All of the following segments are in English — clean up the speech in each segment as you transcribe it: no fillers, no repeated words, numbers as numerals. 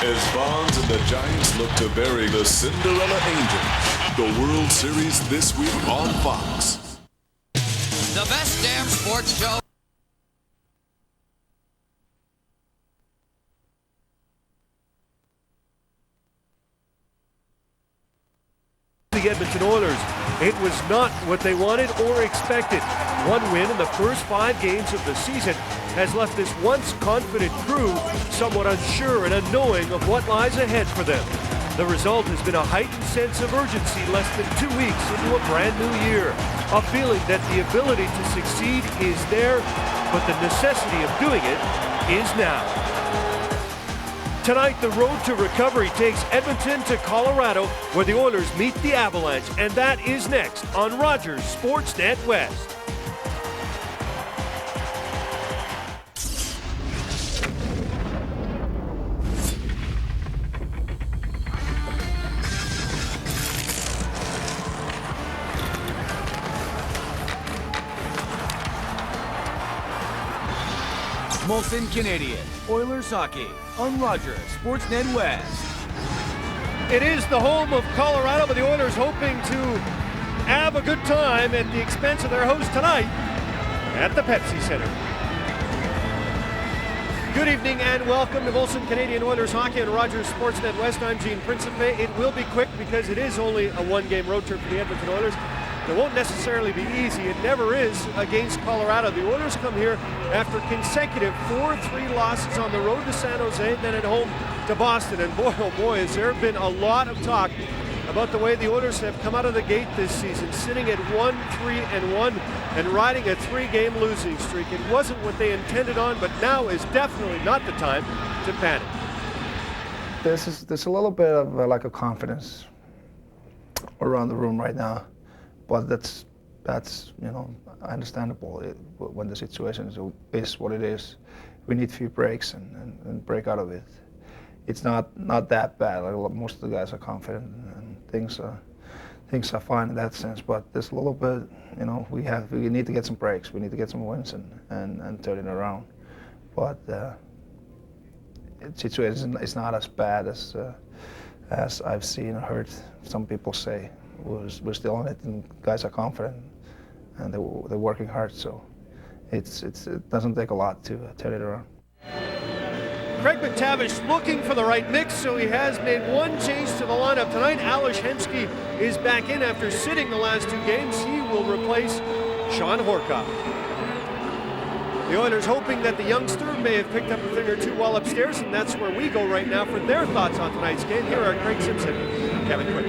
As Bonds and the Giants look to bury the Cinderella Angels. The World Series this week on Fox. The best damn sports show. The Edmonton Oilers. It was not what they wanted or expected. One win in the first 5 games of the season has left this once confident crew somewhat unsure and unknowing of what lies ahead for them. The result has been a heightened sense of urgency less than 2 weeks into a brand new year. A feeling that the ability to succeed is there, but the necessity of doing it is now. Tonight, the road to recovery takes Edmonton to Colorado, where the Oilers meet the Avalanche, and that is next on Rogers Sportsnet West. Molson Canadian, Oilers Hockey on Rogers Sportsnet West. It is the home of Colorado, but the Oilers hoping to have a good time at the expense of their host tonight at the Pepsi Center. Good evening and welcome to Molson Canadian Oilers Hockey on Rogers Sportsnet West. I'm Gene Principe. It will be quick because it is only a one-game road trip for the Edmonton Oilers. It won't necessarily be easy. It never is against Colorado. The Oilers come here after consecutive 4-3 losses on the road to San Jose, then at home to Boston. And boy, oh boy, has there been a lot of talk about the way the Oilers have come out of the gate this season, sitting at 1-3-1 and riding a 3-game losing streak. It wasn't what they intended on, but now is definitely not the time to panic. There's a little bit of like a confidence around the room right now. But that's understandable when the situation is what it is. We need a few breaks and break out of it. It's not that bad. Like, most of the guys are confident and things are fine in that sense. But there's a little bit, we need to get some breaks. We need to get some wins and turn it around. But the situation is not as bad as I've seen or heard some people say. We're still on it, and guys are confident, and they're working hard. So it doesn't take a lot to turn it around. Craig McTavish looking for the right mix, so he has made one change to the lineup tonight. Rsn-P is back in after sitting the last 2 games. He will replace Sean Horcock. The Oilers hoping that the youngster may have picked up a thing or two while upstairs, and that's where we go right now for their thoughts on tonight's game. Here are Craig Simpson and Kevin Quick.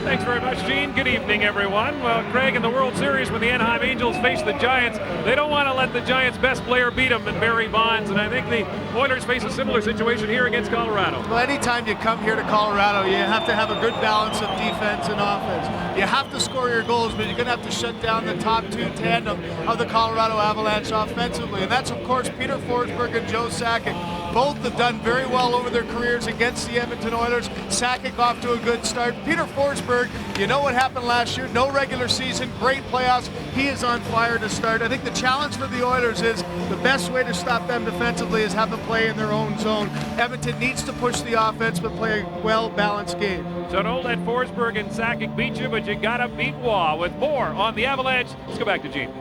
Thanks very much, Gene. Good evening, everyone. Well, Craig, in the World Series, when the Anaheim Angels face the Giants, they don't want to let the Giants' best player beat them, and Barry Bonds. And I think the Oilers face a similar situation here against Colorado. Well, anytime you come here to Colorado, you have to have a good balance of defense and offense. You have to score your goals, but you're going to have to shut down the top 2 tandem of the Colorado Avalanche offensively. And that's, of course, Peter Forsberg and Joe Sakic. Both have done very well over their careers against the Edmonton Oilers. Sakic off to a good start. Peter Forsberg, you know what happened last year. No regular season, great playoffs. He is on fire to start. I think the challenge for the Oilers is the best way to stop them defensively is have them play in their own zone. Edmonton needs to push the offense but play a well-balanced game. So don't let Forsberg and Sakic beat you, but you got to beat Waugh. With more on the Avalanche, let's go back to Gene.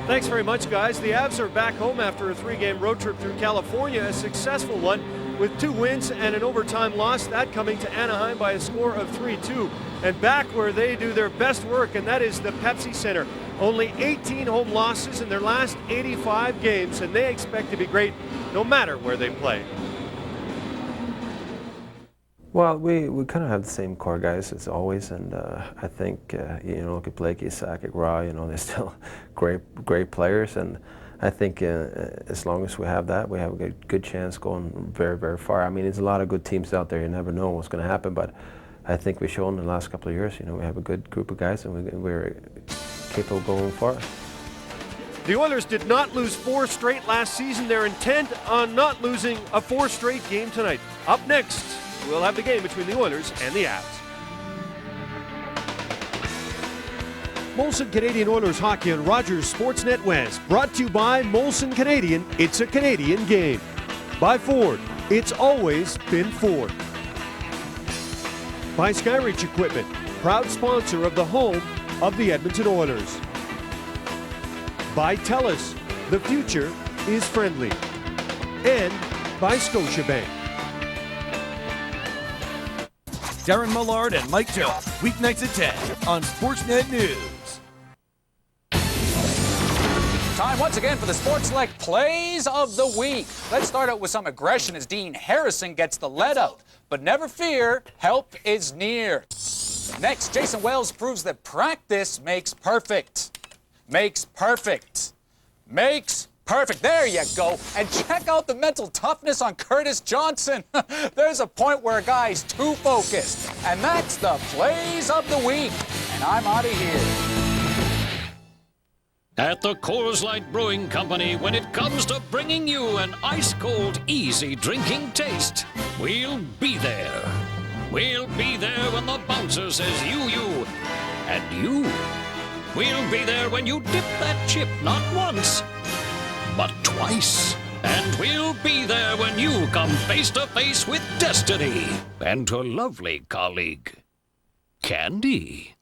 Thanks very much, guys. The Avs are back home after a 3-game road trip through California, a successful one with 2 wins and an overtime loss, that coming to Anaheim by a score of 3-2. And back where they do their best work, and that is the Pepsi Center. Only 18 home losses in their last 85 games, and they expect to be great no matter where they play. Well, we kind of have the same core guys as always, and I think look at Blakey, Sakic, Raw. They're still great players, and I think as long as we have that, we have a good chance going very, very far. I mean, there's a lot of good teams out there. You never know what's going to happen, but I think we've shown in the last couple of years, we have a good group of guys, and we're capable of going far. The Oilers did not lose 4 straight last season. They're intent on not losing a 4th straight game tonight. Up next, we'll have the game between the Oilers and the Avs. Molson Canadian Oilers Hockey on Rogers Sportsnet West. Brought to you by Molson Canadian. It's a Canadian game. By Ford. it's always been Ford. By Skyreach Equipment, proud sponsor of the home of the Edmonton Oilers. By TELUS, the future is friendly. And by Scotiabank. Darren Millard and Mike Joe, weeknights at 10 on Sportsnet News. Time once again for the Sports Select Plays of the Week. Let's start out with some aggression as Dean Harrison gets the lead out. But never fear, help is near. Next, Jason Wells proves that practice makes perfect. Makes perfect. Makes perfect. There you go. And check out the mental toughness on Curtis Johnson. There's a point where a guy's too focused. And that's the Plays of the Week. And I'm out of here. At the Coors Light Brewing Company, when it comes to bringing you an ice-cold, easy drinking taste, we'll be there. We'll be there when the bouncer says you, and you. We'll be there when you dip that chip not once, but twice. And we'll be there when you come face to face with destiny and her lovely colleague, Candy.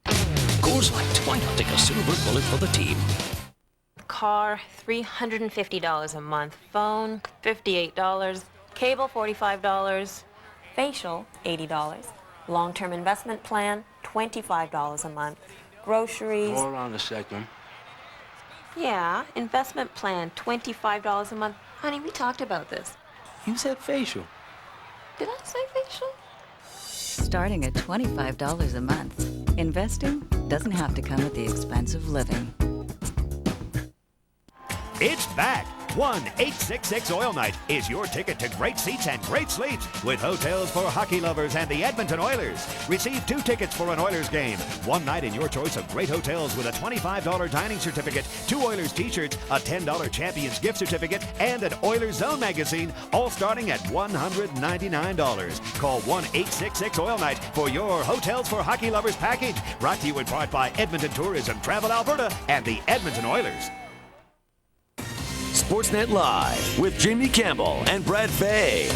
Coors Light, why not take a silver bullet for the team? Car, $350 a month. Phone, $58. Cable, $45. Facial, $80. Long-term investment plan, $25 a month. Groceries. Hold on a second. Yeah, investment plan, $25 a month. Honey, we talked about this. You said facial. Did I say facial? Starting at $25 a month. Investing doesn't have to come at the expense of living. It's back. 1-866 Oil Night is your ticket to great seats and great sleeps with hotels for hockey lovers and the Edmonton Oilers. Receive 2 tickets for an Oilers game. One night in your choice of great hotels with a $25 dining certificate, 2 Oilers t-shirts, a $10 Champions gift certificate, and an Oilers Zone magazine, all starting at $199. Call 1-866 Oil Night for your Hotels for Hockey Lovers package. Brought to you in part by Edmonton Tourism, Travel Alberta, and the Edmonton Oilers. Sportsnet Live with Jamie Campbell and Brad Fay.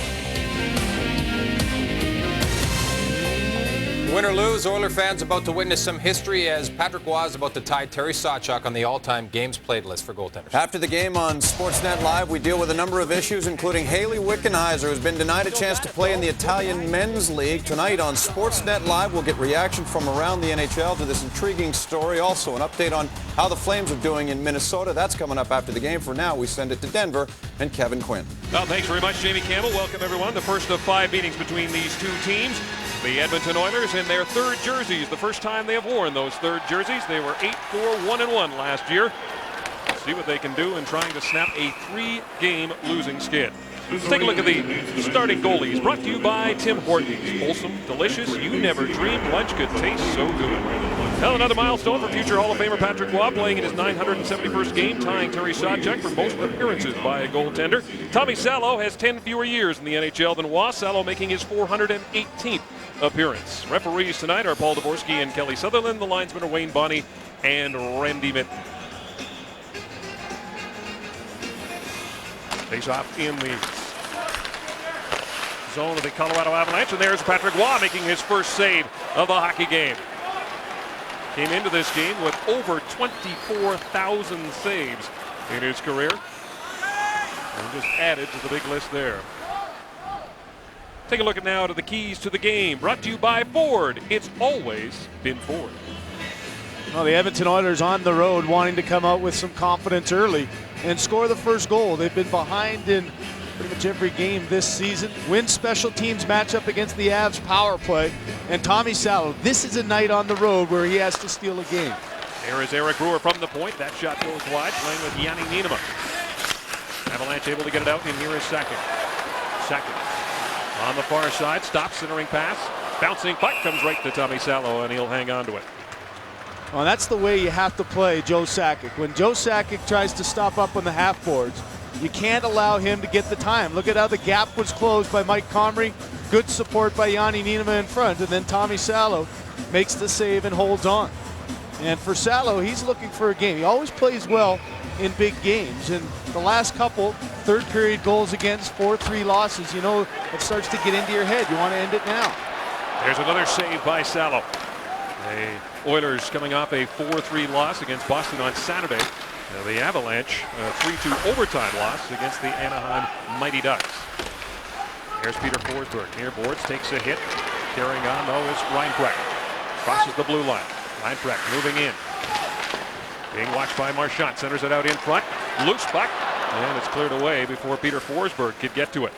Win or lose, Oiler fans about to witness some history as Patrick Roy is about to tie Terry Sawchuk on the all-time games played list for goaltenders. After the game on Sportsnet Live, we deal with a number of issues, including Haley Wickenheiser, who's been denied a chance to play in the Italian Men's League. Tonight on Sportsnet Live, we'll get reaction from around the NHL to this intriguing story. Also, an update on how the Flames are doing in Minnesota. That's coming up after the game. For now, we send it to Denver and Kevin Quinn. Well, thanks very much, Jamie Campbell. Welcome, everyone. The first of 5 meetings between these two teams. The Edmonton Oilers in their 3rd jerseys. The first time they have worn ththose 3rd jerseys. They were 8-4-1-1 last year. Let's see what they can do in trying to snap a 3-game losing skid. Let's take a look at the starting goalies. Brought to you by Tim Hortons. Wholesome, delicious, you never dreamed lunch could taste so good. Now another milestone for future Hall of Famer Patrick Roy, playing in his 971st game, tying Terry Sawchuk for most appearances by a goaltender. Tommy Salo has 10 fewer years in the NHL than Roy, Salo making his 418th appearance. Referees tonight are Paul Dvorsky and Kelly Sutherland. The linesmen are Wayne Bonney and Randy Mitten. Face off in the zone of the Colorado Avalanche, and there's Patrick Roy making his first save of the hockey game. Came into this game with over 24,000 saves in his career, and just added to the big list there. Take a look at now to the keys to the game. Brought to you by Ford. It's always been Ford. Well, the Edmonton Oilers on the road wanting to come out with some confidence early and score the first goal. They've been behind in pretty much every game this season. Win special teams matchup against the Avs power play. And Tommy Salo, this is a night on the road where he has to steal a game. There is Eric Brewer from the point. That shot goes wide, playing with Yanni Nienema. Avalanche able to get it out, and here is Sakic. On the far side, stops, centering pass. Bouncing puck comes right to Tommy Salo, and he'll hang on to it. Well, that's the way you have to play Joe Sakic. When Joe Sakic tries to stop up on the half boards, you can't allow him to get the time. Look at how the gap was closed by Mike Comrie. Good support by Yanni Nienema in front, and then Tommy Salo makes the save and holds on. And for Salo, he's looking for a game. He always plays well in big games, and the last couple, third period goals against, 4-3 losses. You know, it starts to get into your head. You want to end it now. There's another save by Salo. The Oilers coming off a 4-3 loss against Boston on Saturday. Now the Avalanche, a 3-2 overtime loss against the Anaheim Mighty Ducks. Here's Peter Forsberg. Near boards, takes a hit. Carrying on, though, is Reinprecht. Crosses the blue line. Reinprecht moving in. Being watched by Marchand. Centers it out in front. Loose puck. And it's cleared away before Peter Forsberg could get to it.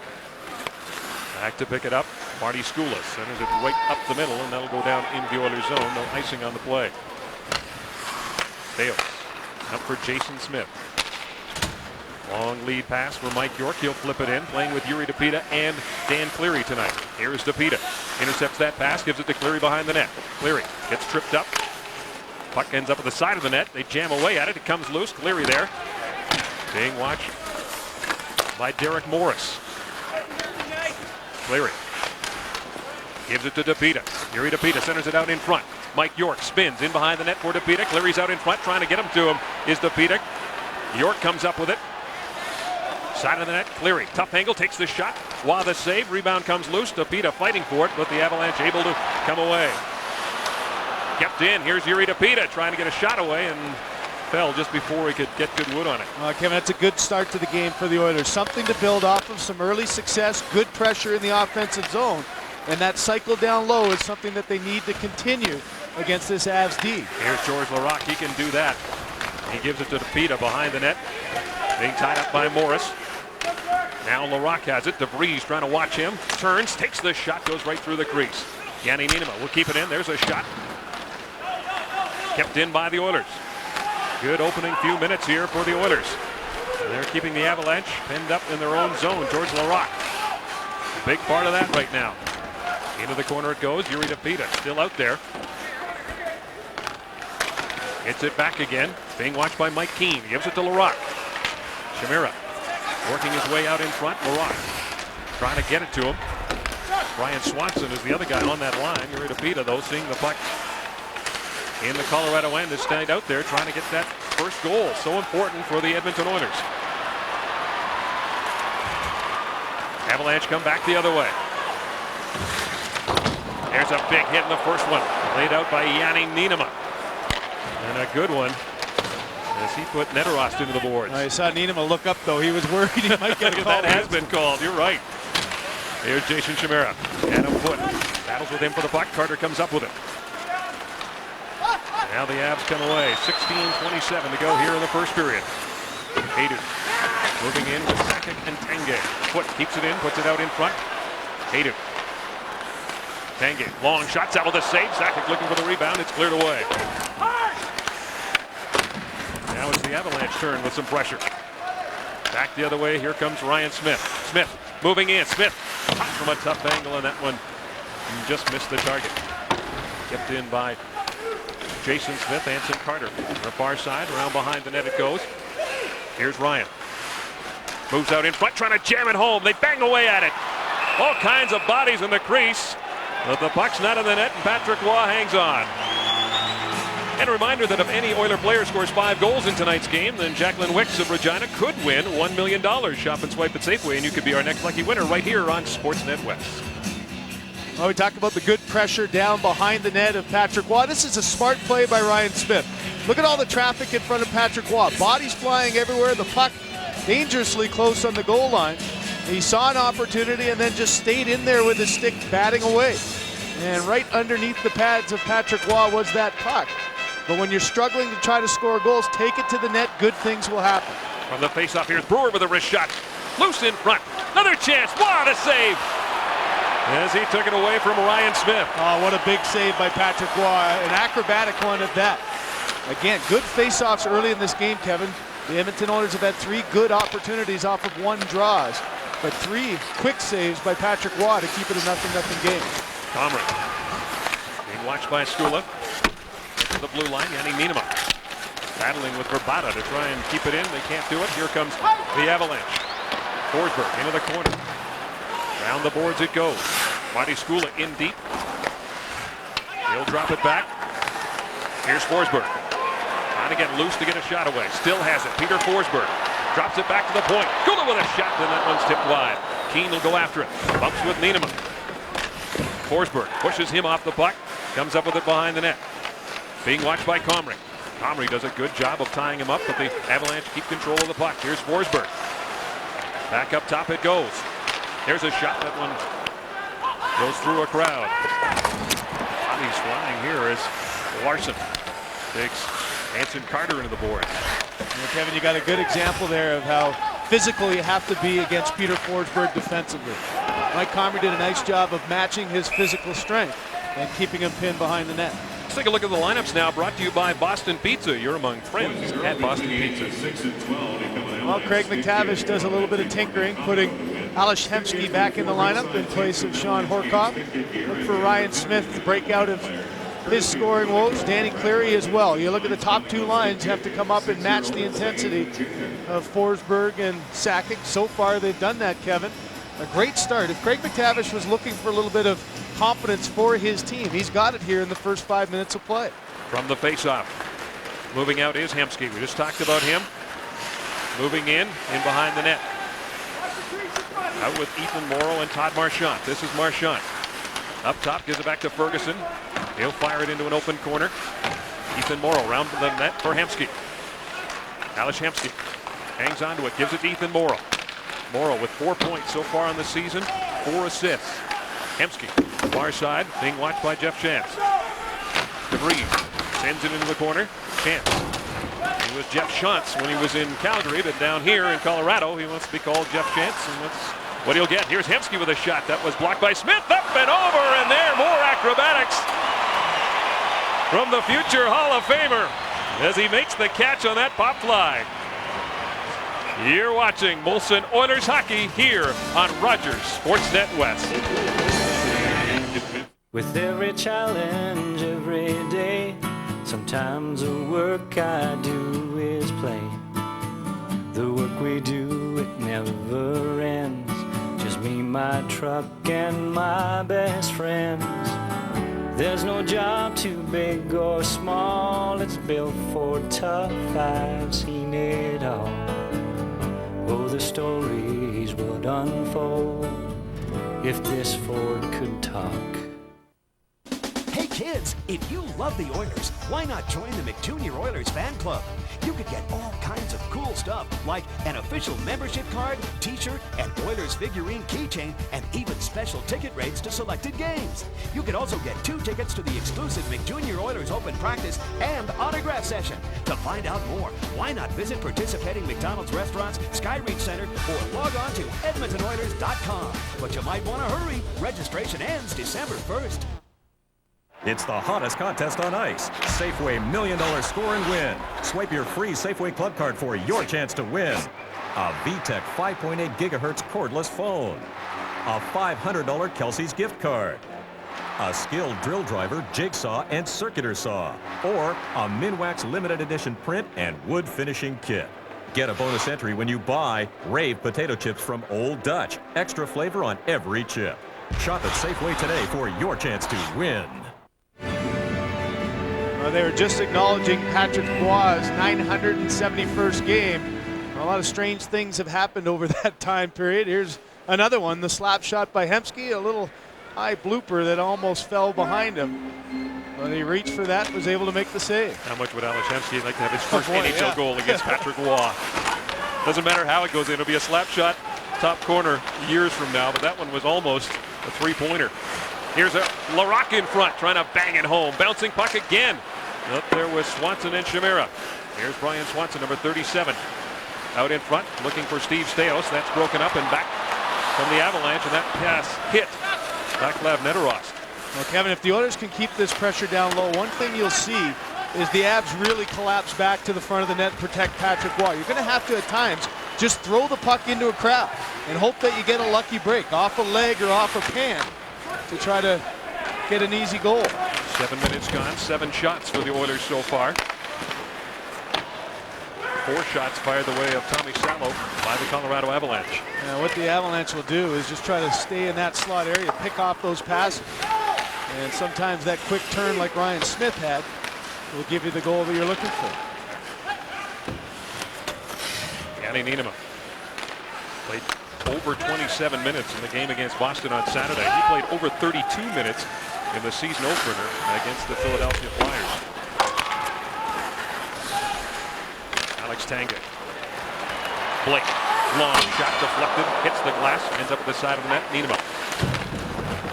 Back to pick it up. Marty Skoulas centers it right up the middle, and that'll go down into the Oilers zone. No icing on the play. Bales up for Jason Smith. Long lead pass for Mike York. He'll flip it in, playing with Yuri DePita and Dan Cleary tonight. Here's DePita. Intercepts that pass, gives it to Cleary behind the net. Cleary gets tripped up. Puck ends up at the side of the net. They jam away at it. It comes loose. Cleary there. Being watched by Derek Morris. Cleary gives it to DePita. Yuri DePita centers it out in front. Mike York spins in behind the net for DePita. Cleary's out in front, trying to get him to him is DePita. York comes up with it. Side of the net, Cleary. Tough angle, takes the shot. While the save, rebound comes loose. DePita fighting for it, but the Avalanche able to come away. Kept in. Here's Yuri DePita trying to get a shot away and fell just before he could get good wood on it. Kevin, that's a good start to the game for the Oilers. Something to build off of, some early success, good pressure in the offensive zone. And that cycle down low is something that they need to continue against this Avs D. Here's George Laraque. He can do that. He gives it to DePita behind the net. Being tied up by Morris. Now Laraque has it. DeVries trying to watch him. Turns, takes the shot, goes right through the crease. Yanni Niinimaa will keep it in. There's a shot. Kept in by the Oilers. Good opening few minutes here for the Oilers. They're keeping the Avalanche pinned up in their own zone. George Laraque. Big part of that right now. Into the corner it goes. Yuri DePita still out there. Hits it back again. Being watched by Mike Keane. Gives it to Laraque. Chimera working his way out in front. Laraque trying to get it to him. Brian Swanson is the other guy on that line. Yuri DePita, though, seeing the puck in the Colorado end, is staying out there trying to get that first goal. So important for the Edmonton Oilers. Avalanche come back the other way. There's a big hit in the first one. Laid out by Yanni Niinimaa. And a good one as he put Neterost into the boards. I saw Niinimaa look up, though. He was worried he might get a call. That has been called. You're right. Here's Jason Chimera. Adam Foote battles with him for the puck. Carter comes up with it. Now the Avs come away. 16:27 to go here in the first period. Haydu moving in with Sakic and Tanguay. Foote keeps it in, puts it out in front. Haydu. Tanguay, long shot, able to save. Sakic looking for the rebound. It's cleared away. Now it's the Avalanche turn with some pressure. Back the other way. Here comes Ryan Smith. Smith moving in. Smith hot from a tough angle, and that one just missed the target. Kept in by Jason Smith. Anson Carter on the far side. Around behind the net it goes. Here's Ryan. Moves out in front, trying to jam it home. They bang away at it. All kinds of bodies in the crease. But the puck's not in the net, and Patrick Waugh hangs on. And a reminder that if any Oiler player scores 5 goals in tonight's game, then Jacqueline Wicks of Regina could win $1 million. Shop and swipe at Safeway, and you could be our next lucky winner right here on Sportsnet West. Well, we talked about the good pressure down behind the net of Patrick Waugh. This is a smart play by Ryan Smith. Look at all the traffic in front of Patrick Waugh. Bodies flying everywhere. The puck dangerously close on the goal line. He saw an opportunity and then just stayed in there with his stick batting away. And right underneath the pads of Patrick Waugh was that puck. But when you're struggling to try to score goals, take it to the net. Good things will happen. From the faceoff, here's Brewer with a wrist shot. Loose in front. Another chance. What a save! As he took it away from Ryan Smith. Oh, what a big save by Patrick Waugh. An acrobatic one at that. Again, good faceoffs early in this game, Kevin. The Edmonton Oilers have had 3 good opportunities off of 1 draws. But 3 quick saves by Patrick Waugh to keep it a 0-0 game. Comrie being watched by Skula. To the blue line, Yanni Niinimaa battling with Verbata to try and keep it in. They can't do it. Here comes the Avalanche. Forsberg into the corner. Down the boards it goes. Marty Skula in deep. He'll drop it back. Here's Forsberg. Trying to get loose to get a shot away. Still has it. Peter Forsberg Drops it back to the point. Gula with a shot, and that one's tipped wide. Keane will go after it. Bumps with Nieneman. Forsberg pushes him off the puck. Comes up with it behind the net. Being watched by Comrie. Comrie does a good job of tying him up, but the Avalanche keep control of the puck. Here's Forsberg. Back up top it goes. There's a shot. That one goes through a crowd. Bodies flying here as Larson takes Anson Carter into the board. Kevin, you got a good example there of how physical you have to be against Peter Forsberg defensively. Mike Comrie did a nice job of matching his physical strength and keeping him pinned behind the net. Let's take a look at the lineups now, brought to you by Boston Pizza. You're among friends at Boston Pizza. Well, Craig McTavish does a little bit of tinkering, putting Rsn-P back in the lineup in place of Sean Horcoff. Look for Ryan Smith to break out of his scoring woes. Danny Cleary as well. You look at the top two lines, have to come up and match the intensity of Forsberg and Sakic. So far, they've done that, Kevin. A great start. If Craig McTavish was looking for a little bit of confidence for his team, he's got it here in the first 5 minutes of play. From the faceoff, moving out is Hemsky. We just talked about him. Moving in behind the net. Out with Ethan Morrow and Todd Marchant. This is Marchant. Up top, gives it back to Ferguson. He'll fire it into an open corner. Ethan Morrow round the net for Hemsky. Ales Hemsky hangs on to it, gives it to Ethan Morrow. Morrow with 4 points so far on the season, 4 assists. Hemsky, far side, being watched by Jeff Chance. DeVries sends it into the corner. Chance. He was Jeff Shantz when he was in Calgary, but down here in Colorado, he wants to be called Jeff Chance, and that's what he'll get. Here's Hemsky with a shot. That was blocked by Smith. Up and over, and there, more acrobatics from the future Hall of Famer as he makes the catch on that pop fly. You're watching Molson Oilers hockey here on Rogers Sportsnet West. With every challenge every day, sometimes the work I do is play. The work we do, it never ends. Just me, my truck, and my best friends. There's no job too big or small, it's built for tough, I've seen it all. Oh, the stories would unfold if this Ford could talk. Hey kids, if you love the Oilers, why not join the McJunior Oilers fan club? You could get all kinds of cool stuff like an official membership card, t-shirt, an Oilers figurine keychain, and even special ticket rates to selected games. You could also get 2 tickets to the exclusive McJunior Oilers open practice and autograph session. To find out more, why not visit participating McDonald's restaurants, Skyreach Center, or log on to EdmontonOilers.com. But you might want to hurry. Registration ends December 1st. It's the hottest contest on ice. Safeway $1 Million Score and Win. Swipe your free Safeway Club card for your chance to win. A VTech 5.8 gigahertz cordless phone. A $500 Kelsey's gift card. A skilled drill driver, jigsaw, and circular saw. Or a Minwax limited edition print and wood finishing kit. Get a bonus entry when you buy Rave potato chips from Old Dutch. Extra flavor on every chip. Shop at Safeway today for your chance to win. They were just acknowledging Patrick Roy's 971st game. A lot of strange things have happened over that time period. Here's another one, the slap shot by Hemsky, a little high blooper that almost fell behind him. But he reached for that, was able to make the save. How much would Ales Hemsky like to have his first NHL goal against Patrick Roy? Doesn't matter how it goes in, it'll be a slap shot, top corner years from now, but that one was almost a three-pointer. Here's a Larocque in front, trying to bang it home. Bouncing puck again. Up there with Swanson and Chimera. Here's Brian Swanson, number 37. Out in front, looking for Steve Staios. That's broken up and back from the Avalanche, and that pass hit Vaclav Nedoros. Well, Kevin, if the Oilers can keep this pressure down low, one thing you'll see is the Avs really collapse back to the front of the net and protect Patrick Roy. You're going to have to, at times, just throw the puck into a crowd and hope that you get a lucky break off a leg or off a pan to try to get an easy goal. 7 minutes gone, 7 shots for the Oilers so far. 4 shots fired the way of Tommy Salo by the Colorado Avalanche. Now what the Avalanche will do is just try to stay in that slot area, pick off those passes. And sometimes that quick turn like Ryan Smith had will give you the goal that you're looking for. Yanni Nienema played over 27 minutes in the game against Boston on Saturday. He played over 32 minutes in the season opener against the Philadelphia Flyers. Alex Tanga. Blake. Long shot deflected. Hits the glass. Ends up at the side of the net. Nienema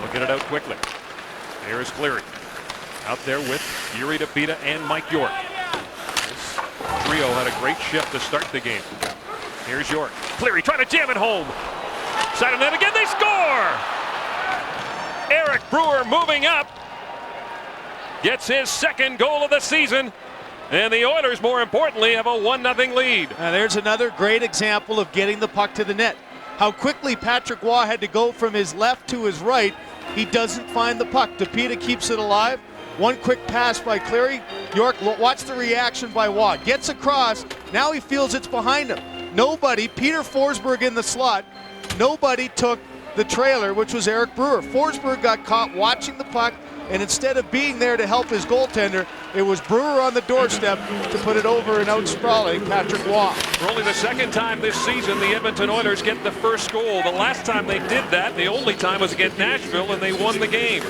will get it out quickly. Here's Cleary. Out there with Yuri Depita and Mike York. This trio had a great shift to start the game. Here's York. Cleary trying to jam it home. Side of net again. They score! Eric Brewer moving up. Gets his second goal of the season. And the Oilers, more importantly, have a 1-0 lead. Now there's another great example of getting the puck to the net. How quickly Patrick Waugh had to go from his left to his right. He doesn't find the puck. Depita keeps it alive. One quick pass by Cleary. York, watch the reaction by Waugh. Gets across. Now he feels it's behind him. Nobody, Peter Forsberg in the slot, nobody took the trailer, which was Eric Brewer. Forsberg got caught watching the puck, and instead of being there to help his goaltender, it was Brewer on the doorstep to put it over and out sprawling Patrick Waugh. For only the second time this season, the Edmonton Oilers get the first goal. The last time they did that, the only time was against Nashville, and they won the game.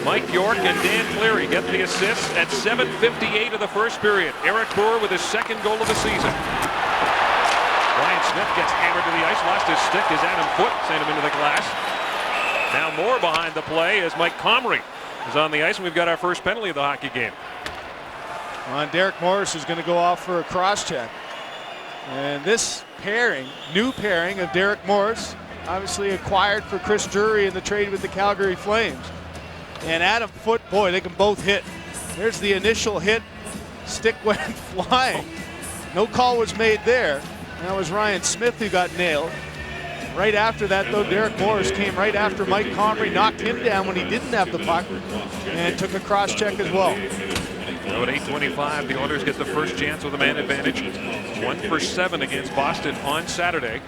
Mike York and Dan Cleary get the assists at 7:58 of the first period. Eric Brewer with his second goal of the season. Ryan Smith gets hammered to the ice. Lost his stick as Adam Foote sent him into the glass. Now more behind the play as Mike Comrie is on the ice, and we've got our first penalty of the hockey game. And Derek Morris is going to go off for a cross-check. And this pairing, new pairing of Derek Morris, obviously acquired for Chris Drury in the trade with the Calgary Flames. And Adam Foote, boy, they can both hit. There's the initial hit. Stick went flying. No call was made there. That was Ryan Smith who got nailed. Right after that, though, Derek Morris came right after Mike Comrie, knocked him down when he didn't have the puck, and took a cross-check as well. So at 8:25, the Oilers get the first chance with a man advantage. 1 for 7 against Boston on Saturday.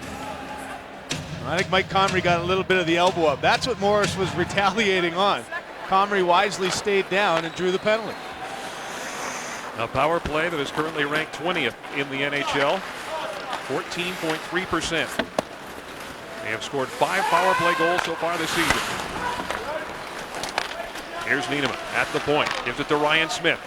I think Mike Comrie got a little bit of the elbow up. That's what Morris was retaliating on. Comrie wisely stayed down and drew the penalty. A power play that is currently ranked 20th in the NHL, 14.3%. They have scored 5 power play goals so far this season. Here's Nienema at the point. Gives it to Ryan Smith.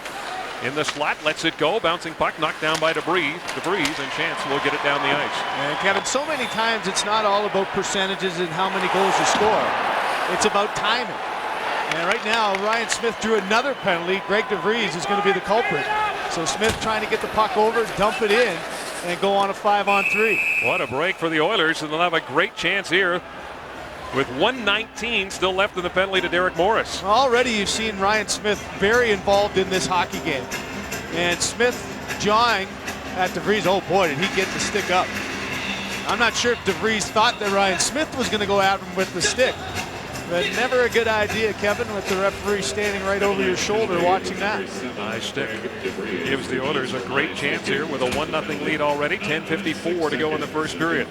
In the slot, lets it go. Bouncing puck knocked down by DeVries, and Chance will get it down the ice. And Kevin, so many times it's not all about percentages and how many goals you score. It's about timing. And right now, Ryan Smith drew another penalty. Greg DeVries is going to be the culprit. So Smith trying to get the puck over, dump it in, and go on a 5-on-3. What a break for the Oilers, and they'll have a great chance here with 1:19 still left in the penalty to Derek Morris. Already you've seen Ryan Smith very involved in this hockey game. And Smith jawing at DeVries. Oh boy, did he get the stick up. I'm not sure if DeVries thought that Ryan Smith was going to go at him with the stick. But never a good idea, Kevin, with the referee standing right over your shoulder watching that. Nice stick. Gives the Oilers a great chance here with a 1-0 lead already. 10:54 to go in the first period.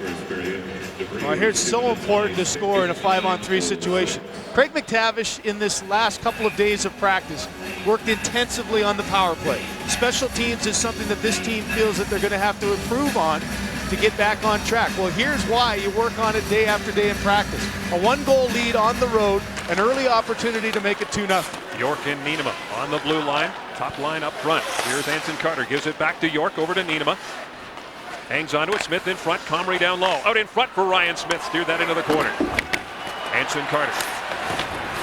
Well, here it's so important to score in a 5-on-3 situation. Craig McTavish, in this last couple of days of practice, worked intensively on the power play. Special teams is something that this team feels that they're going to have to improve on to get back on track. Well, here's why you work on it day after day in practice. A 1-goal lead on the road, an early opportunity to make it 2-0. York and Nienema on the blue line, top line up front. Here's Anson Carter, gives it back to York, over to Nienema. Hangs onto it, Smith in front, Comrie down low. Out in front for Ryan Smith, steered that into the corner. Anson Carter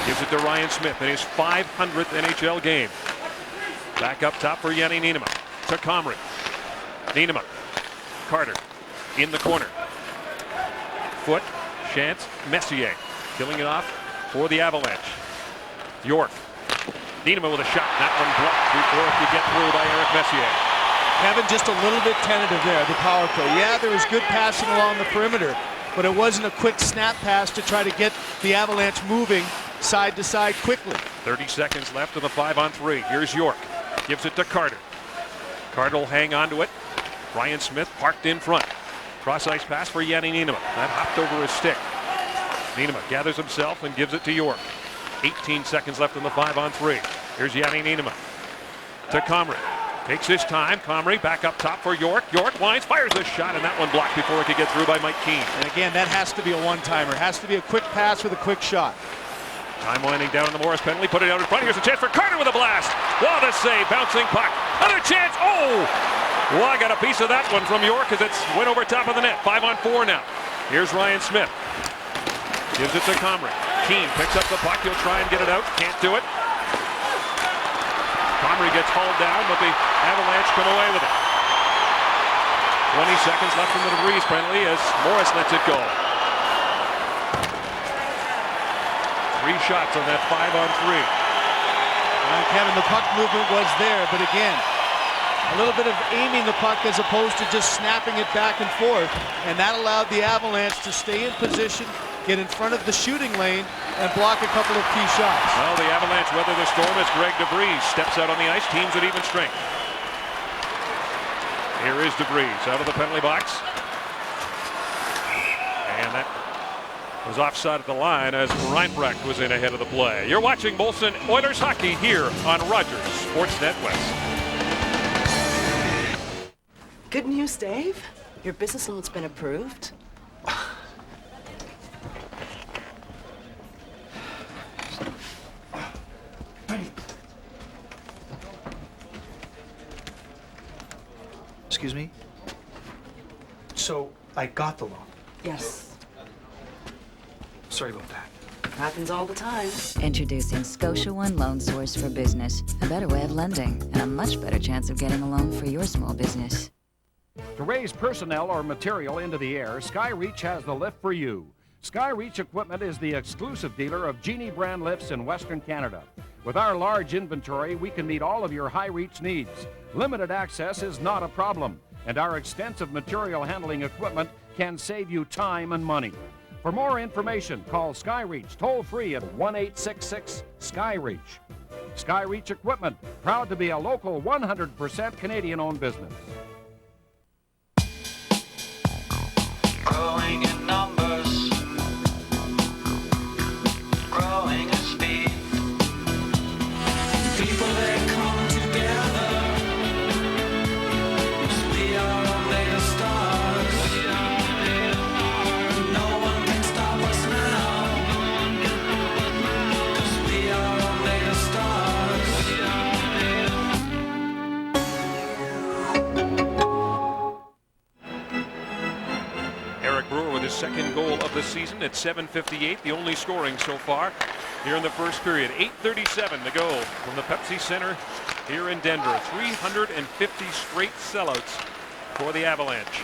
gives it to Ryan Smith in his 500th NHL game. Back up top for Yanni Nienema, to Comrie. Nienema, Carter in the corner. Foote, Chance, Messier killing it off for the Avalanche. York. Nienema with a shot. That one blocked before it could get through by Eric Messier. Kevin just a little bit tentative there, the power play. Yeah, there was good passing along the perimeter, but it wasn't a quick snap pass to try to get the Avalanche moving side to side quickly. 30 seconds left of the 5-on-3. Here's York. Gives it to Carter. Carter will hang on to it. Ryan Smith parked in front. Cross-ice pass for Yanni Nienema. That hopped over his stick. Nienema gathers himself and gives it to York. 18 seconds left in the 5-on-3. Here's Yanni Nienema to Comrie. Takes his time. Comrie back up top for York. York winds, fires a shot, and that one blocked before it could get through by Mike Keane. And again, that has to be a one-timer. It has to be a quick pass with a quick shot. Time winding down on the Morris penalty. Put it out in front. Here's a chance for Carter with a blast. What a save. Bouncing puck. Another chance. Oh! Well, I got a piece of that one from York as it's went over top of the net. 5-on-4 now. Here's Ryan Smith. Gives it to Comrie. Keane picks up the puck. He'll try and get it out. Can't do it. Comrie gets hauled down, but the Avalanche come away with it. 20 seconds left in the DeVries penalty as Morris lets it go. 3 shots on that 5-on-3. Kevin, the puck movement was there, but again, a little bit of aiming the puck as opposed to just snapping it back and forth, and that allowed the Avalanche to stay in position, get in front of the shooting lane, and block a couple of key shots. Well, the Avalanche weather the storm as Greg DeVries steps out on the ice, teams at even strength. Here is DeVries out of the penalty box. And that was offside at the line as Reinbrecht was in ahead of the play. You're watching Molson Oilers hockey here on Rogers Sportsnet West. Good news, Dave. Your business loan's been approved. Excuse me? So, I got the loan. Yes. Sorry about that. Happens all the time. Introducing Scotia One Loan Source for Business. A better way of lending and a much better chance of getting a loan for your small business. To raise personnel or material into the air, SkyReach has the lift for you. SkyReach Equipment is the exclusive dealer of Genie brand lifts in Western Canada. With our large inventory, we can meet all of your high-reach needs. Limited access is not a problem, and our extensive material handling equipment can save you time and money. For more information, call SkyReach toll-free at 1-866-SkyReach. SkyReach Equipment, proud to be a local 100% Canadian-owned business. Growing in numbers, growing in speed. People that come together, we are made of stars. No one can stop us now, 'cause we are made of stars. Brewer with his second goal of the season at 7:58, the only scoring so far here in the first period. 8:37 to go from the Pepsi Center here in Denver. 350 straight sellouts for the Avalanche.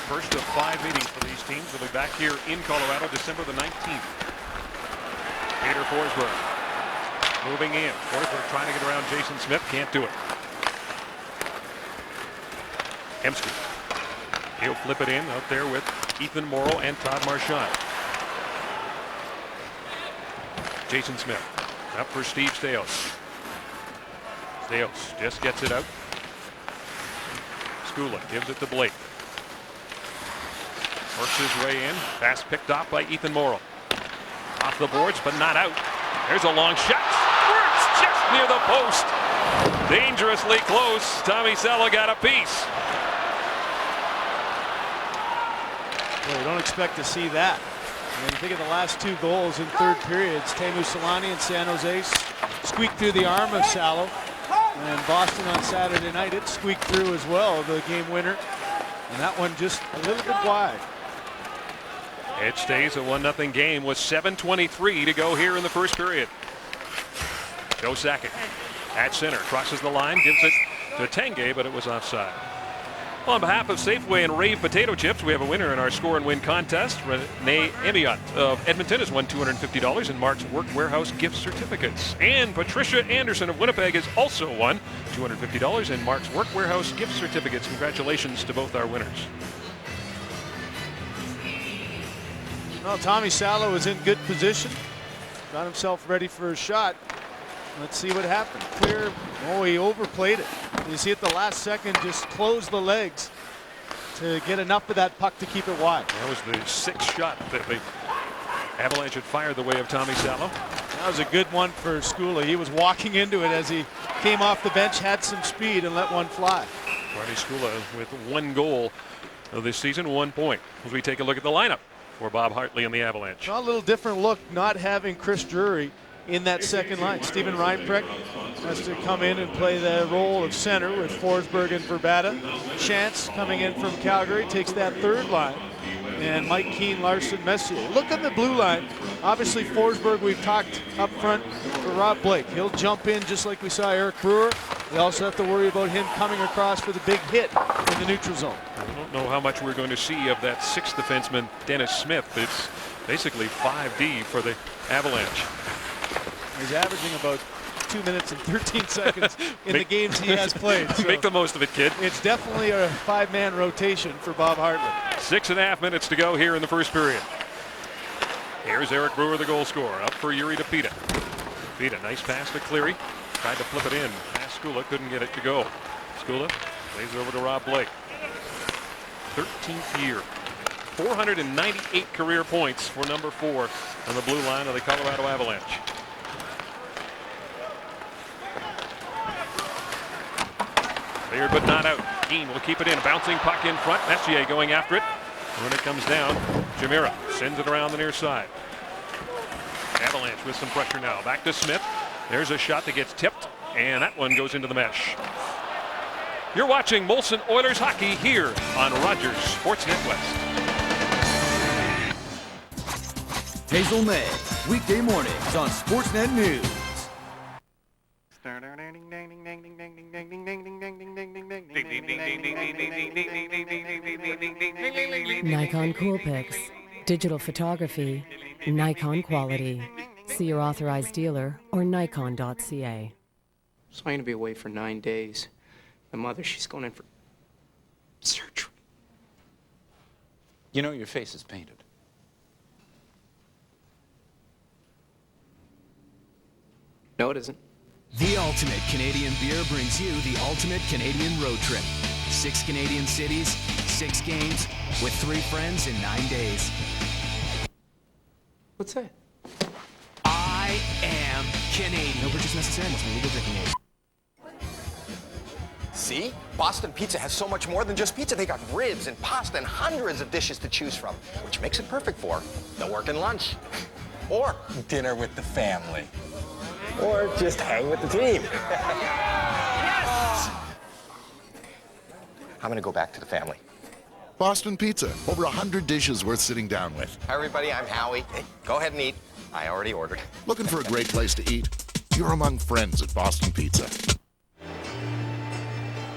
First of 5 meetings for these teams. They'll be back here in Colorado December the 19th. Peter Forsberg moving in. Forsberg trying to get around Jason Smith. Can't do it. Hemsky. He'll flip it in out there with Ethan Morrow and Todd Marchand. Jason Smith up for Steve Staios. Staios just gets it out. Skula gives it to Blake. Works his way in. Pass picked off by Ethan Morrow. Off the boards, but not out. There's a long shot. Works just near the post. Dangerously close. Tommy Salo got a piece. Well, you don't expect to see that. When you think of the last 2 goals in third periods, Teemu Selanne and San Jose squeaked through the arm of Salo. And Boston on Saturday night, it squeaked through as well, the game winner. And that one just a little bit wide. It stays a 1-0 game with 7:23 to go here in the first period. Joe Sakic at center, crosses the line, gives it to Tanguay, but it was offside. Well, on behalf of Safeway and Rave Potato Chips, we have a winner in our Score and Win contest. Renee Emiot of Edmonton has won $250 in Mark's Work Warehouse gift certificates. And Patricia Anderson of Winnipeg has also won $250 in Mark's Work Warehouse gift certificates. Congratulations to both our winners. Well, Tommy Salo was in good position. Got himself ready for a shot. Let's see what happened. Clear. Oh, he overplayed it. You see at the last second, just close the legs to get enough of that puck to keep it wide. That was the 6th shot that the Avalanche had fired the way of Tommy Salo. That was a good one for Skula. He was walking into it as he came off the bench, had some speed, and let one fly. Marty Skula with 1 goal of this season, 1 point. As we take a look at the lineup for Bob Hartley and the Avalanche. A little different look not having Chris Drury in that second line. Steven Reinprecht has to come in and play the role of center with Forsberg and Verbata. Chance coming in from Calgary takes that third line. And Mike Keane, Larson, Messier. Look at the blue line. Obviously Forsberg, we've talked up front for Rob Blake. He'll jump in just like we saw Eric Brewer. We also have to worry about him coming across for the big hit in the neutral zone. I don't know how much we're going to see of that 6th defenseman, Dennis Smith. It's basically 5D for the Avalanche. He's averaging about 2 minutes and 13 seconds in the games he has played. So make the most of it, kid. It's definitely a 5-man rotation for Bob Hartley. 6.5 minutes to go here in the first period. Here's Eric Brewer, the goal scorer, up for Yuri Depita. Depita, nice pass to Cleary. Tried to flip it in. Past Skula, couldn't get it to go. Skula plays it over to Rob Blake. 13th year. 498 career points for number 4 on the blue line of the Colorado Avalanche. Cleared but not out. Keane will keep it in. Bouncing puck in front. Messier going after it. When it comes down, Jamira sends it around the near side. Avalanche with some pressure now. Back to Smith. There's a shot that gets tipped, and that one goes into the mesh. You're watching Molson Oilers hockey here on Rogers Sportsnet West. Hazel May, weekday mornings on Sportsnet News. Nikon Coolpix, digital photography, Nikon quality. See your authorized dealer or nikon.ca. So I'm going to be away for 9 days. My mother, she's going in for surgery. You know your face is painted. No, it isn't. The Ultimate Canadian Beer brings you the ultimate Canadian road trip. 6 Canadian cities, 6 games, with 3 friends in 9 days. What's that? I am Canadian. No purchase necessary unless from legal drinking age. See? Boston Pizza has so much more than just pizza. They got ribs and pasta and hundreds of dishes to choose from, which makes it perfect for the working lunch. Or dinner with the family. Or just hang with the team. Yes! I'm gonna go back to the family. Boston Pizza, over 100 dishes worth sitting down with. Hi, everybody, I'm Howie. Hey, go ahead and eat. I already ordered. Looking for a great place to eat? You're among friends at Boston Pizza.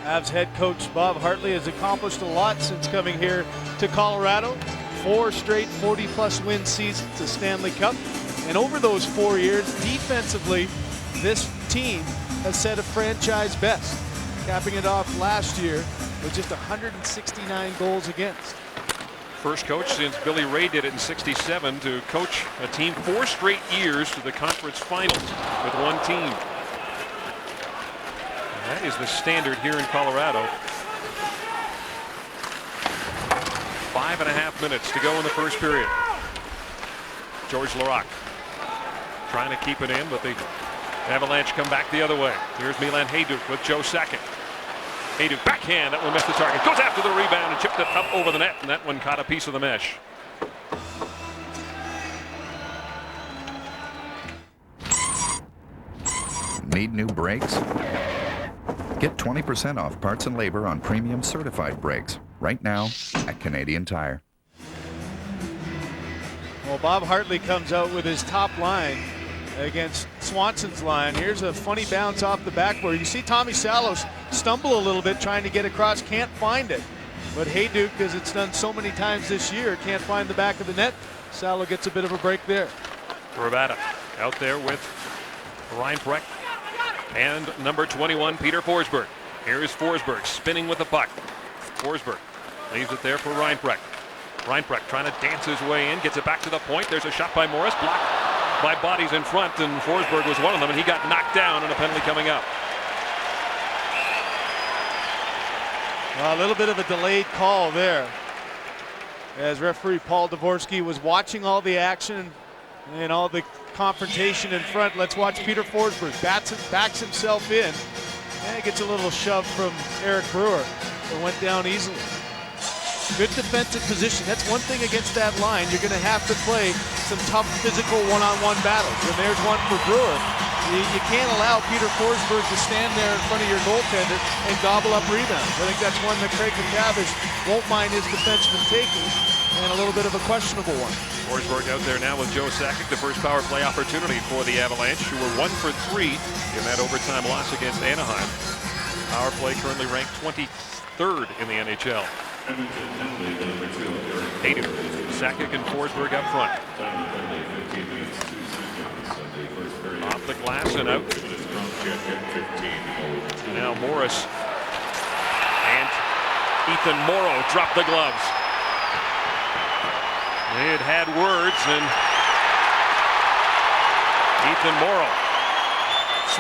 Avs head coach Bob Hartley has accomplished a lot since coming here to Colorado. 4 straight 40-plus win seasons, a Stanley Cup. And over those 4 years, defensively, this team has set a franchise best, capping it off last year with just 169 goals against. First coach since Billy Ray did it in '67 to coach a team 4 straight years to the conference finals with one team. And that is the standard here in Colorado. 5.5 minutes to go in the first period. George Larac trying to keep it in, but the Avalanche come back the other way. Here's Milan Hajduk with Joe Sakic. Hajduk backhand, that one missed the target. Goes after the rebound and chipped it up over the net, and that one caught a piece of the mesh. Need new brakes? Get 20% off parts and labor on premium certified brakes right now at Canadian Tire. Well, Bob Hartley comes out with his top line against Swanson's line. Here's a funny bounce off the backboard. You see Tommy Salos stumble a little bit trying to get across, can't find it. But Hajduk, as it's done so many times this year, can't find the back of the net. Salo gets a bit of a break there. Rabada out there with Reinprecht and number 21, Peter Forsberg. Here's Forsberg spinning with the puck. Forsberg leaves it there for Reinprecht. Reinprecht trying to dance his way in, gets it back to the point. There's a shot by Morris, blocked by bodies in front, and Forsberg was one of them, and he got knocked down, and a penalty coming up. Well, a little bit of a delayed call there, as referee Paul Dvorsky was watching all the action And all the confrontation in front. Let's watch Peter Forsberg. Backs himself in. And gets a little shove from Eric Brewer. It went down easily. Good defensive position. That's one thing against that line. You're going to have to play some tough physical one-on-one battles. And there's one for Brewer. You can't allow Peter Forsberg to stand there in front of your goaltender and gobble up rebounds. I think that's one that Craig McTavish won't mind his defenseman taking, and a little bit of a questionable one. Forsberg out there now with Joe Sakic, the first power play opportunity for the Avalanche, who were 1 for 3 in that overtime loss against Anaheim. Power play currently ranked 23rd in the NHL. Hayden, Sakic and Forsberg up front. Off the glass and out. Now Morris and Ethan Morrow drop the gloves. They had words, and Ethan Morrow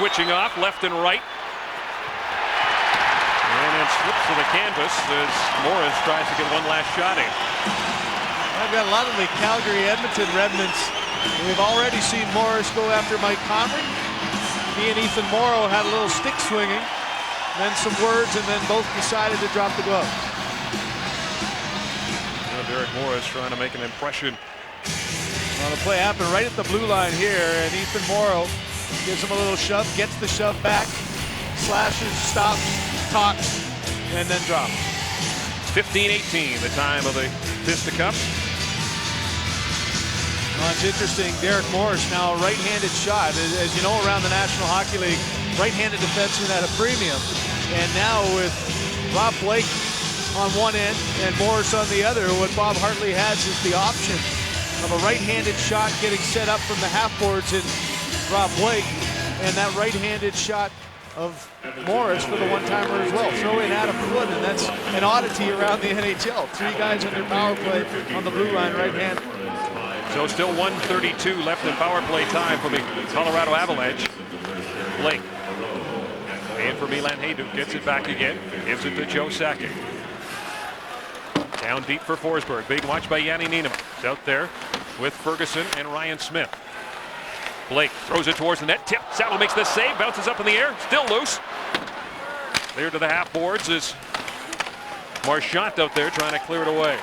switching off left and right. And then slips to the canvas as Morris tries to get one last shot in. I've got a lot of the Calgary-Edmonton remnants. We've already seen Morris go after Mike Conley. He and Ethan Morrow had a little stick swinging, then some words, and then both decided to drop the gloves. Derek Morris trying to make an impression. Well, the play happened right at the blue line here, and Ethan Morrow gives him a little shove, gets the shove back, slashes, stops, talks, and then drops. 15-18, the time of the fisticuffs. Well, it's interesting. Derek Morris now a right-handed shot. As you know, around the National Hockey League, right-handed defenseman at a premium. And now with Rob Blake on one end and Morris on the other, what Bob Hartley has is the option of a right-handed shot getting set up from the half boards in Rob Blake, and that right-handed shot of Morris for the one-timer as well. Throw in Adam Wood, and that's an oddity around the NHL. 3 guys under power play on the blue line right-handed. So still 1:32 left in power play time for the Colorado Avalanche. Blake. And for Milan Hajduk, gets it back again. Gives it to Joe Sakic. Down deep for Forsberg. Big watch by Yanni Niinimaa. He's out there with Ferguson and Ryan Smith. Blake throws it towards the net. Tip. Salo makes the save. Bounces up in the air. Still loose. Clear to the half boards is Marchand out there trying to clear it away.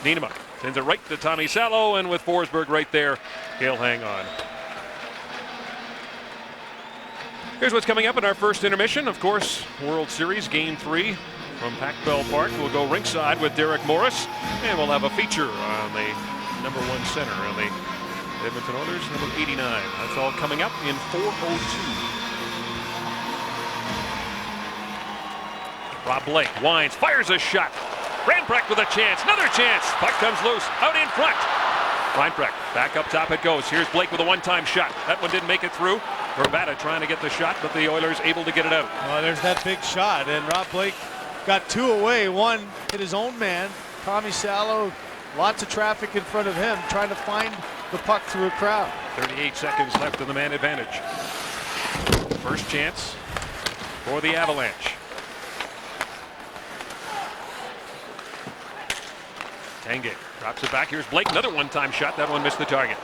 Niinimaa sends it right to Tommy Salo, and with Forsberg right there, he'll hang on. Here's what's coming up in our first intermission. Of course, World Series Game 3 from Pac-Bell Park. We'll go ringside with Derek Morris, and we'll have a feature on the #1 center on the Edmonton Oilers, number 89. That's all coming up in 4:02. Rob Blake winds, fires a shot. Reinbrecht with a chance, another chance. Puck comes loose, out in front. Reinbrecht, back up top it goes. Here's Blake with a one-time shot. That one didn't make it through. Verbata trying to get the shot, but the Oilers able to get it out. Well, there's that big shot, and Rob Blake got 2 away. One hit his own man, Tommy Salo. Lots of traffic in front of him, trying to find the puck through a crowd. 38 seconds left in the man advantage. First chance for the Avalanche. Tanguay drops it back. Here's Blake, another one-time shot. That one missed the target.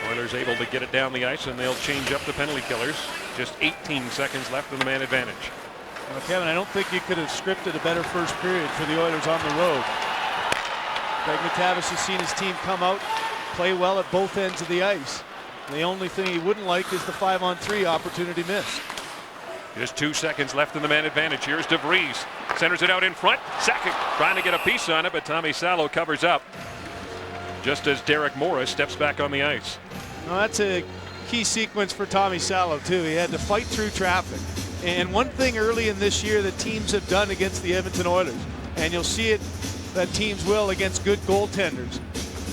Oilers able to get it down the ice, and they'll change up the penalty killers. Just 18 seconds left in the man advantage. Well, Kevin, I don't think you could have scripted a better first period for the Oilers on the road. Craig McTavish has seen his team come out, play well at both ends of the ice. The only thing he wouldn't like is the 5-on-3 opportunity missed. Just 2 seconds left in the man advantage. Here's DeVries. Centers it out in front. Sakic trying to get a piece on it, but Tommy Salo covers up just as Derek Morris steps back on the ice. Well, that's a key sequence for Tommy Salo, too. He had to fight through traffic. And one thing early in this year that teams have done against the Edmonton Oilers, and you'll see it that teams will against good goaltenders,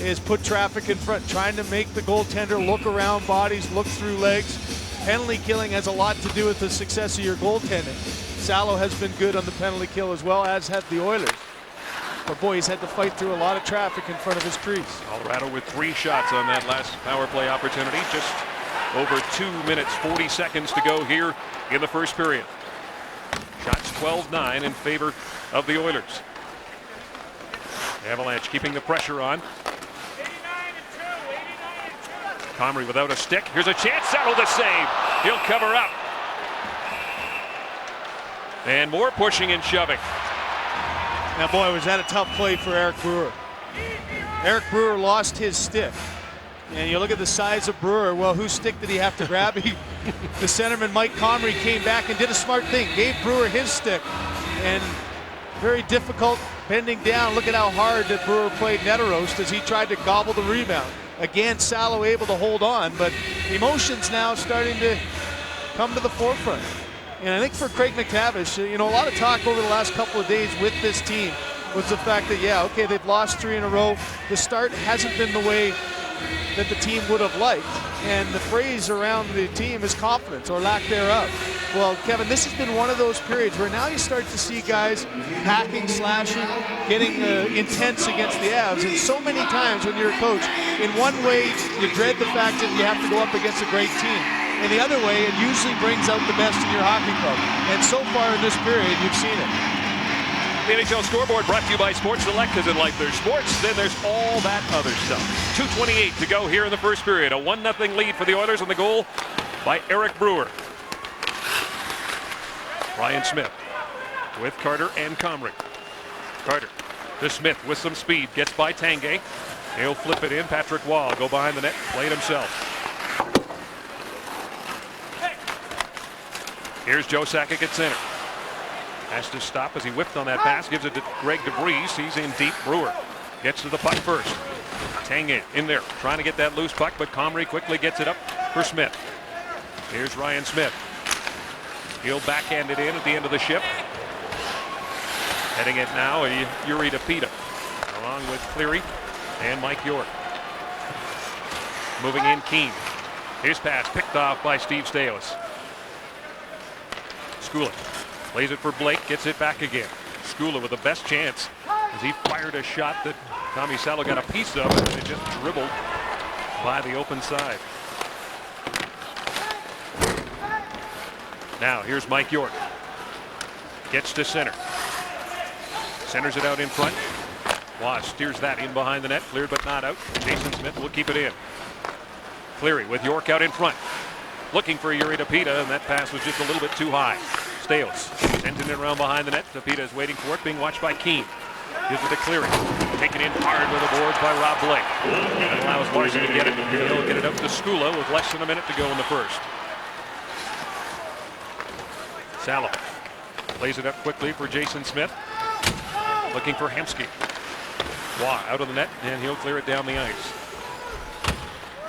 is put traffic in front, trying to make the goaltender look around bodies, look through legs. Penalty killing has a lot to do with the success of your goaltending. Salo has been good on the penalty kill as well, as have the Oilers. But boy, he's had to fight through a lot of traffic in front of his crease. Colorado with 3 shots on that last power play opportunity. Just over 2 minutes, 40 seconds to go here in the first period. Shots 12-9 in favor of the Oilers. Avalanche keeping the pressure on. Comrie without a stick. Here's a chance. Settle the save. He'll cover up. And more pushing and shoving. Now, boy, was that a tough play for Eric Brewer. Eric Brewer lost his stick. And you look at the size of Brewer. Well, whose stick did he have to grab? The centerman, Mike Comrie, came back and did a smart thing. Gave Brewer his stick. And very difficult bending down. Look at how hard that Brewer played Neterost as he tried to gobble the rebound. Again, Salo able to hold on, but emotions now starting to come to the forefront. And I think for Craig McTavish, a lot of talk over the last couple of days with this team was the fact that, yeah, okay, they've lost 3 in a row. The start hasn't been the way that the team would have liked. And the phrase around the team is confidence or lack thereof. Well, Kevin, this has been one of those periods where now you start to see guys hacking, slashing, getting intense against the Avs. And so many times when you're a coach, in one way, you dread the fact that you have to go up against a great team. In the other way, it usually brings out the best in your hockey club. And so far in this period, you've seen it. The NHL scoreboard brought to you by Sports Select, because in life there's sports, then there's all that other stuff. 2:28 to go here in the first period. A 1-0 lead for the Oilers on the goal by Eric Brewer. Ryan Smith with Carter and Comrie. Carter to Smith with some speed. Gets by Tanguay. He'll flip it in. Patrick Wall go behind the net. Play it himself. Here's Joe Sakic at center. Has to stop as he whipped on that pass. Gives it to Greg DeVries. He's in deep. Brewer gets to the puck first. Tanguay in there trying to get that loose puck, but Comrie quickly gets it up for Smith. Here's Ryan Smith. He'll backhand it in at the end of the shift. Heading it now, Yuri DePita, along with Cleary and Mike York. Moving in Keane. His pass picked off by Steve Staios. Skula plays it for Blake, gets it back again. Skula with the best chance as he fired a shot that Tommy Salo got a piece of, and it just dribbled by the open side. Now here's Mike York. Gets to center. Centers it out in front. Waugh steers that in behind the net. Cleared but not out. Jason Smith will keep it in. Cleary with York out in front. Looking for Yuri DePita, and that pass was just a little bit too high. Staios sending it around behind the net. DePita is waiting for it, being watched by Keane. Gives it to Cleary. Taken in hard with the boards by Rob Blake. That allows Larson to get it. He'll get it up to Skula with less than a minute to go in the first. Salo plays it up quickly for Jason Smith. Looking for Hemsky. Waugh out of the net, and he'll clear it down the ice.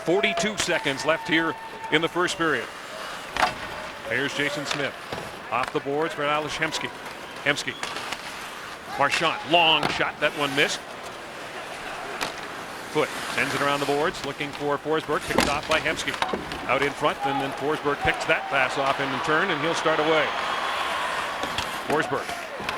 42 seconds left here in the first period. Here's Jason Smith. Off the boards for Ales Hemsky. Hemsky. Marchand, long shot, that one missed. Foot sends it around the boards, looking for Forsberg, picked off by Hemsky. Out in front, and then Forsberg picks that pass off in turn, and he'll start away. Forsberg,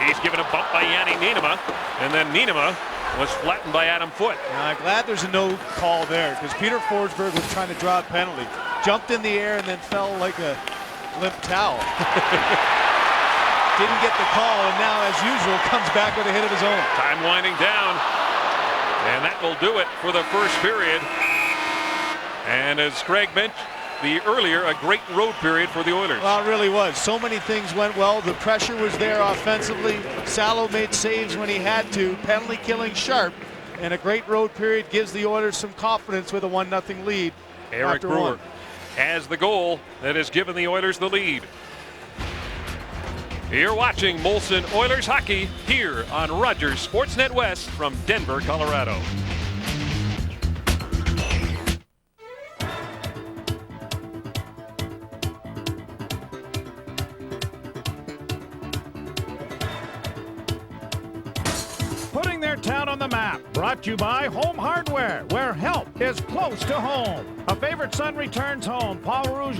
he's given a bump by Yanni Niinema, and then Niinema was flattened by Adam Foote. I'm glad there's a no call there, because Peter Forsberg was trying to draw a penalty. Jumped in the air and then fell like a limp towel. Didn't get the call, and now, as usual, comes back with a hit of his own. Time winding down, and that will do it for the first period. And as Craig mentioned earlier, a great road period for the Oilers. Well, it really was. So many things went well. The pressure was there offensively. Salo made saves when he had to. Penalty killing sharp, and a great road period gives the Oilers some confidence with a 1-0 lead. Eric Brewer has the goal that has given the Oilers the lead. You're watching Molson Oilers hockey here on Rogers Sportsnet West from Denver, Colorado. Putting their town on the map. Brought to you by Home Hardware, where help is close to home. A favorite son returns home. Paul Rouge